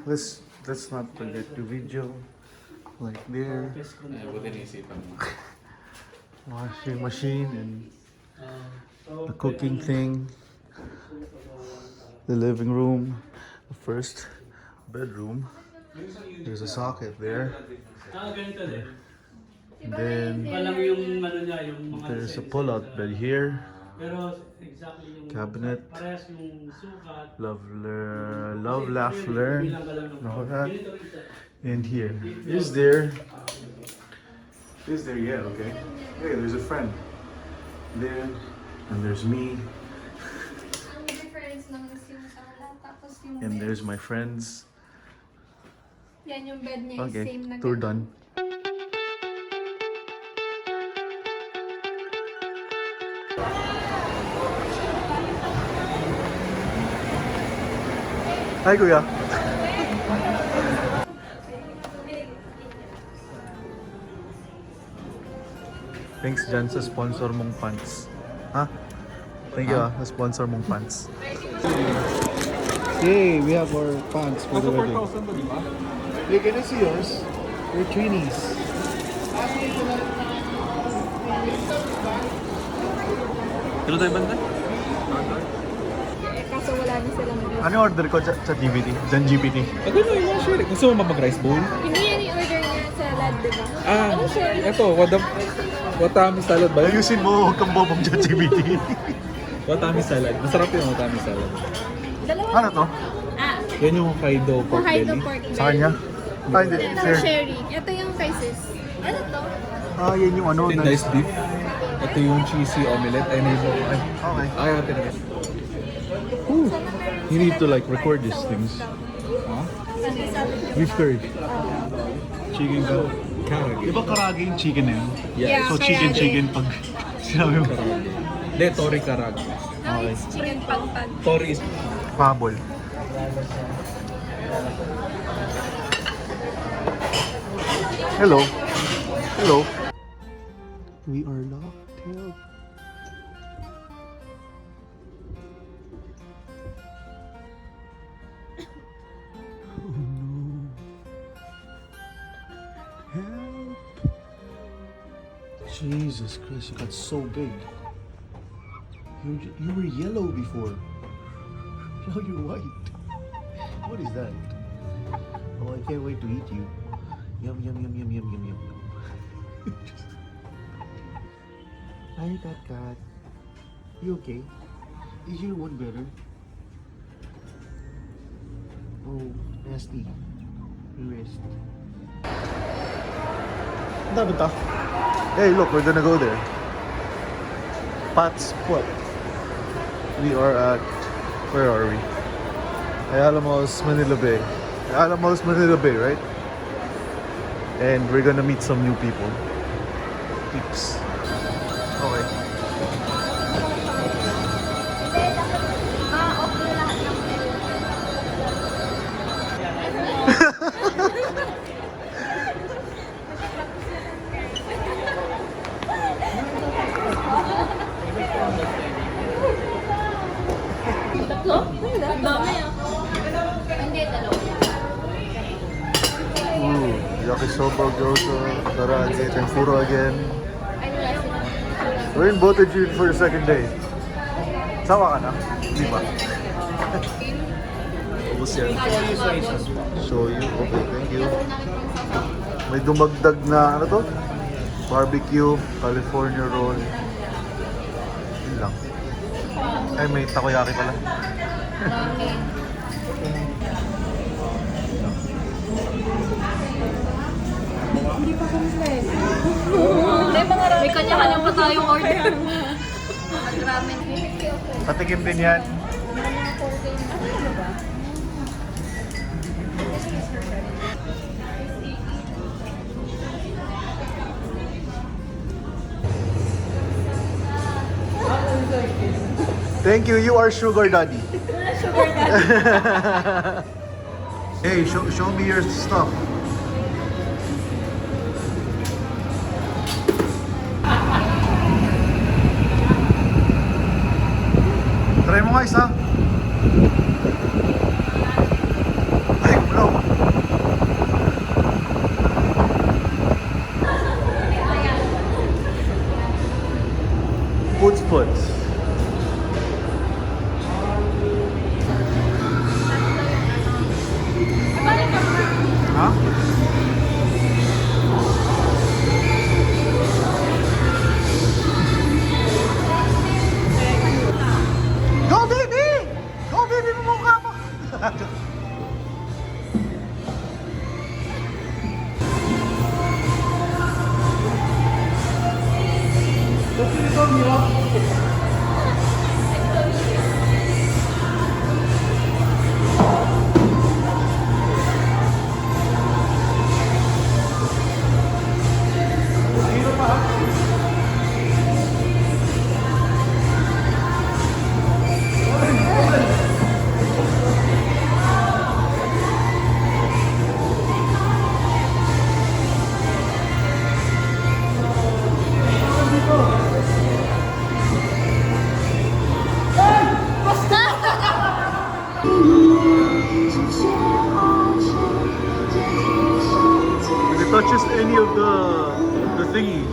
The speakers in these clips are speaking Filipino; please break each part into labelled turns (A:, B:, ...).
A: let's not forget the video. Like there.
B: Buti naisipan mo.
A: Washing machine and the cooking thing. The living room. The first bedroom. There's a socket there.
C: Ganito din.
A: And then
C: Palang yung ano niya, yung mga
A: there's a pull-out bed here.
C: pero exactly yung
A: Cabinet.
C: parehas yung sukat.
A: Love, laugh, learn.
C: Bilang ka lang ng
A: All that.
C: ganito rin siya.
A: And here. Is there? Yeah, okay. Hey, there's a friend. There. And there's me.
D: Ang difference lang is yung sala, tapos yung
A: And
D: bed.
A: there's my friends.
D: Yan yung bed niya is
A: Okay,
D: same na
A: tour
D: ganun.
A: done. Hi, Kuya. Thanks dyan sa sponsor mong pants. Ha? Thank you sa sponsor mong pants. Hey, we have our pants for the wedding. Hey, can I see yours? We're twinnies.
B: Tulo tayo banda?
D: Kaso wala na silang bed.
A: Ano order ko sa GPT? Dyan GPT?
B: Ano na yung mga share? Gusto mo mag-rice bowl?
D: Hindi yan i-order niya sa LAD, di ba?
B: Ah,
D: Ano siya?
B: eto, watami salad ba?
A: Ayusin mo, huwag kang bobong dyan GPT.
B: Watami salad. Masarap yung watami salad.
D: Dalawa.
A: Ano to?
D: Ah,
B: Yan yung Hokkaido pork
D: Hokkaido
B: belly.
D: pork belly.
A: Sa kanya? Ah, hindi.
D: Ito,
A: Share.
D: sherry. Ito yung kay sis. Ano to?
A: Ah, yan yung ano.
B: Yung diced beef. Ito yung cheesy omelette. Ay,
A: Okay.
B: ay, ate na.
A: Ooh. You need to like record these things.
B: Ha?
A: Beef curry. Chicken curry.
B: Karagi.
A: Di ba karagi yung chicken na yun?
D: Yeah,
A: So
D: karagi.
A: chicken pag sinabi mo.
B: Karagi. Hindi, tori karagi.
D: No, it's chicken pagpag.
B: Tori is
A: Pabol. Hello. Hello. We are locked. Help. Oh no. Help. Jesus Christ, you got so big. You were yellow before. Now you're white. What is that? Oh, I can't wait to eat you. Yum, yum, yum, yum, yum, yum, yum, yum. Hi, cat. You okay? Is your one better? Oh, nasty. Your wrist. Hey, look, we're gonna go there. Pat's what? We are at, where are we? Alamos, Manila Bay. Alamos, Manila Bay, right? And we're gonna meet some new people. Peeps. Okay.
D: Okay lahat ng bed. Tatlo? Dami ah. Hindi, dalawa.
A: Ooh, yakisoba, gyoza, karaage, tempura again.
D: Ano lang?
A: We're in Botajude for the second day. Sawa ka na? Di ba? Ubus yan. Show you. Okay, thank you. May dumagdag na, ano to? Barbecue, California roll. Yun lang. Ay, may takoyaki pala.
D: Dami. Hindi pa complete. May kanya-kanya pa tayong order. Ramen.
A: Patikim din yan. Thank you. You are sugar daddy. Hey, show me your stuff. Try mo guys ha. Ay, bro.
B: Ha?
A: Go baby! Go baby, mumukha mo! If it touches any of the thingy,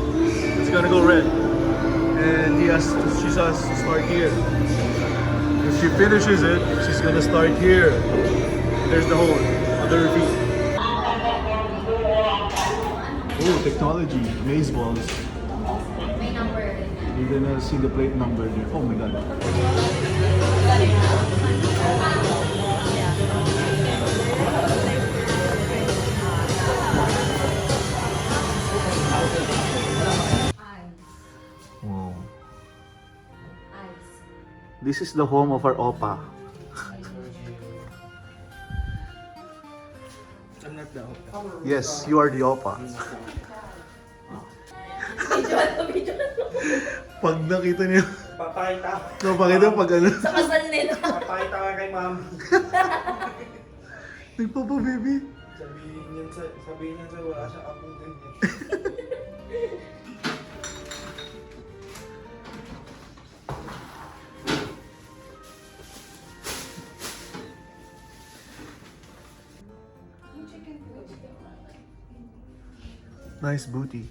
A: it's gonna go red. And she has to start here. If she finishes it, she's gonna start here. There's the hole under her feet. Oh, technology, maze balls.
D: May number.
A: You're gonna see the plate number there. Oh my god. Wow. This is the home of our Opa.
B: I'm not the hope.
A: Yes, you are the Opa. Pag nakita niyo,
E: Papakita.
A: napakita pag ano,
D: Sa kasal nila.
E: Papakita ka kay ma'am.
A: nagpapa-baby.
E: Sabihin niya sa wala siyang apong ganyan.
A: Nice booty.